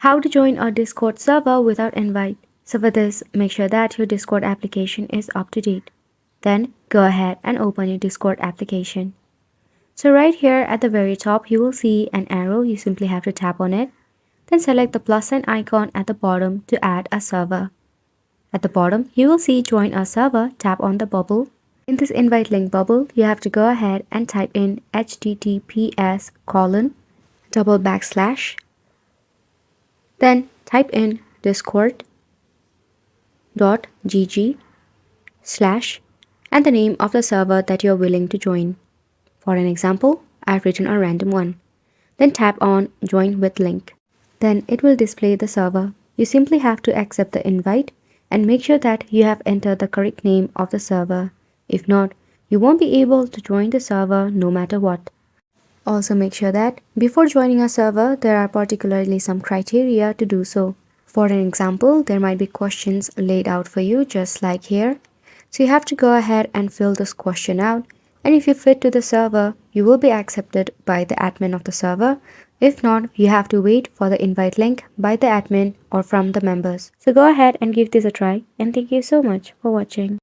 How to join a Discord server without invite. So for this, make sure that your Discord application is up to date. Then go ahead and open your Discord application. So right here at the very top, you will see an arrow. You simply have to tap on it. Then select the plus sign icon at the bottom to add a server. At the bottom, you will see join a server. Tap on the bubble. In this invite link bubble, you have to go ahead and type in https:// then type in discord.gg/ and the name of the server that you're willing to join. For an example, I've written a random one. Then tap on join with link. Then it will display the server. You simply have to accept the invite and make sure that you have entered the correct name of the server. If not, you won't be able to join the server no matter what. Also make sure that before joining a server, there are particularly some criteria to do so. For an example, there might be questions laid out for you just like here. So you have to go ahead and fill this question out, and if you fit to the server, you will be accepted by the admin of the server. If not, you have to wait for the invite link by the admin or from the members. So go ahead and give this a try, and thank you so much for watching.